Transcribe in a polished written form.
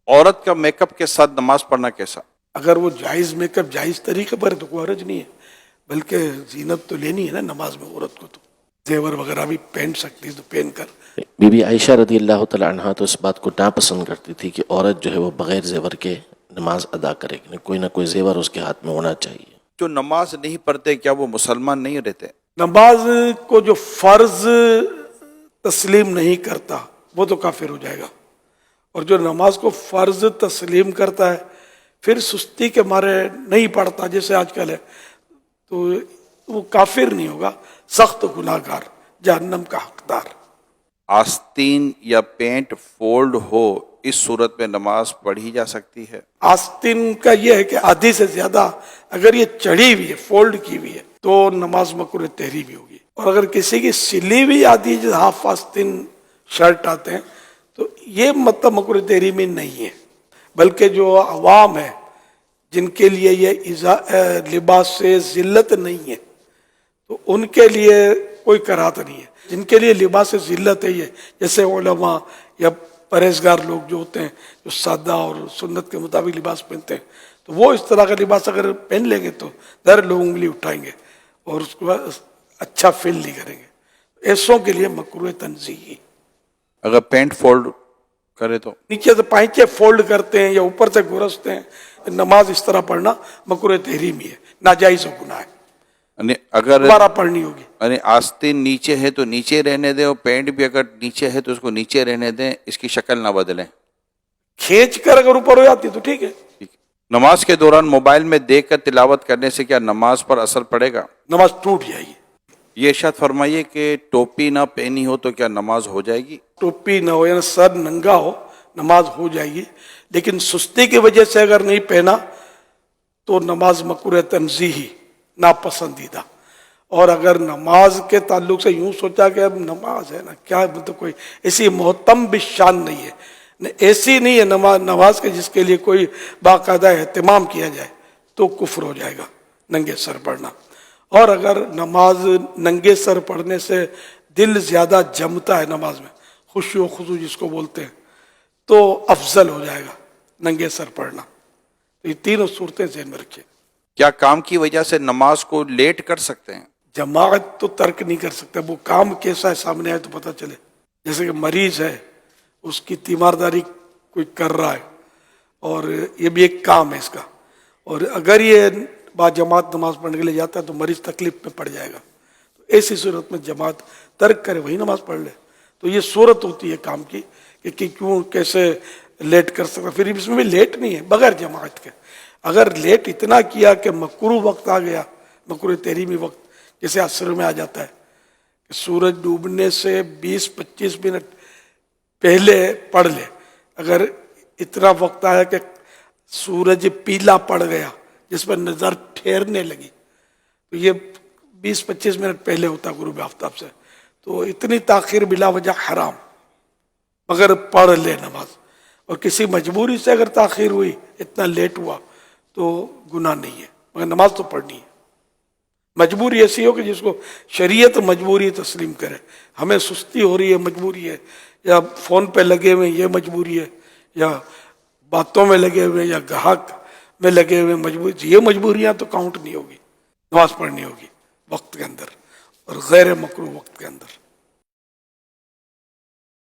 عورت کا make up کے ساتھ نماز پڑھنا کیسا؟ اگر وہ جائز میک اپ جائز طریقے پر ہے تو کوئی حرج نہیں ہے، بلکہ زینت تو لینی ہے نا نماز میں عورت کو، تو زیور وغیرہ بھی پہن سکتی ہے تو پہن کر. بی بی عائشہ رضی اللہ تعالی عنہا تو اس بات کو ناپسند کرتی تھی کہ عورت جو ہے وہ بغیر زیور کے نماز ادا کرے، کوئی نہ کوئی زیور اس کے ہاتھ میں ہونا چاہیے. جو نماز نہیں پڑھتے کیا وہ مسلمان نہیں رہتے؟ نماز کو جو فرض تسلیم نہیں کرتا وہ تو کافر ہو جائے گا، اور جو نماز کو فرض تسلیم کرتا ہے پھر سستی کے مارے نہیں پڑھتا جیسے آج کل ہے تو وہ کافر نہیں ہوگا، سخت گناہ گار، جہنم کا حقدار. آستین یا پینٹ فولڈ ہو اس صورت میں نماز پڑھی جا سکتی ہے؟ آستین کا یہ ہے کہ آدھی سے زیادہ اگر یہ چڑھی ہوئی ہے، فولڈ کی ہوئی ہے، تو نماز مکروہ تحریمی ہوگی. اور اگر کسی کی سلی ہوئی آدھی جو ہاف آستین شرٹ آتے ہیں تو یہ مطلب مکروہ تحریمی نہیں ہے، بلکہ جو عوام ہے جن کے لیے یہ لباس سے ذلت نہیں ہے تو ان کے لیے کوئی کراہت نہیں ہے. جن کے لیے لباس سے ذلت ہے یہ جیسے علماء یا پرہیزگار لوگ جو ہوتے ہیں جو سادہ اور سنت کے مطابق لباس پہنتے ہیں تو وہ اس طرح کا لباس اگر پہن لیں گے تو لوگ انگلی اٹھائیں گے اور اس کو اچھا فیل نہیں کریں گے. ایسوں کے لیے مکروہ تنزیہی. اگر پینٹ فولڈ کرے تو نیچے سے پائچے فولڈ کرتے ہیں یا اوپر سے گرستے ہیں، نماز اس طرح پڑھنا مکروہ تحریمی ہے، ناجائز و گناہ ہے، یعنی اگر دوبارہ پڑھنی ہوگی. یعنی آستین نیچے ہے تو نیچے رہنے دیں، اور پینٹ بھی اگر نیچے ہے تو اس کو نیچے رہنے دیں، اس کی شکل نہ بدلیں. کھینچ کر اگر اوپر ہو جاتی تو ٹھیک ہے. نماز کے دوران موبائل میں دیکھ کر تلاوت کرنے سے کیا نماز پر اثر پڑے گا؟ نماز ٹوٹ جائے گی. یہ ارشاد فرمائیے کہ ٹوپی نہ پہنی ہو تو کیا نماز ہو جائے گی؟ ٹوپی نہ ہو یا سر ننگا ہو نماز ہو جائے گی، لیکن سستی کی وجہ سے اگر نہیں پہنا تو نماز مکروہ تنزیہی، ناپسندیدہ. اور اگر نماز کے تعلق سے یوں سوچا کہ اب نماز ہے نا کیا مطلب کوئی ایسی محتم بھی شان نہیں ہے، ایسی نہیں ہے نماز کے جس کے لیے کوئی باقاعدہ اہتمام کیا جائے تو کفر ہو جائے گا ننگے سر پڑھنا. اور اگر نماز ننگے سر پڑھنے سے دل زیادہ جمتا ہے نماز میں، خشوع و خضوع جس کو بولتے ہیں، تو افضل ہو جائے گا ننگے سر پڑھنا. یہ تینوں صورتیں ذہن میں رکھیں. کیا کام کی وجہ سے نماز کو لیٹ کر سکتے ہیں؟ جماعت تو ترک نہیں کر سکتا، وہ کام کیسا ہے سامنے آئے تو پتہ چلے. جیسے کہ مریض ہے، اس کی تیمارداری کوئی کر رہا ہے اور یہ بھی ایک کام ہے اس کا، اور اگر یہ با جماعت نماز پڑھنے کے لیے جاتا ہے تو مریض تکلیف میں پڑ جائے گا، تو ایسی صورت میں جماعت ترک کرے وہی نماز پڑھ لے. تو یہ صورت ہوتی ہے کام کی کہ کیوں کیسے لیٹ کر سکتا. پھر اس میں بھی لیٹ نہیں ہے بغیر جماعت کے. اگر لیٹ اتنا کیا کہ مکروہ وقت آ گیا، مکروہ تحریمی وقت جیسے عصر میں آ جاتا ہے کہ سورج ڈوبنے سے 20-25 منٹ پہلے پڑھ لے، اگر اتنا وقت آیا کہ سورج پیلا پڑ گیا جس پر نظر ٹھہرنے لگی تو یہ 20-25 منٹ پہلے ہوتا غروب آفتاب سے، تو اتنی تاخیر بلا وجہ حرام، مگر پڑھ لے نماز. اور کسی مجبوری سے اگر تاخیر ہوئی، اتنا لیٹ ہوا تو گناہ نہیں ہے، مگر نماز تو پڑھنی ہے. مجبوری ایسی ہو کہ جس کو شریعت مجبوری تسلیم کرے. ہمیں سستی ہو رہی ہے مجبوری ہے، یا فون پہ لگے ہوئے یہ مجبوری ہے، یا باتوں میں لگے ہوئے یا گاہک میں لگے ہوئے مجبوری، یہ مجبوریاں تو کاؤنٹ نہیں ہوگی. نماز پڑھنی ہوگی وقت کے اندر اور غیر مکروہ وقت کے اندر.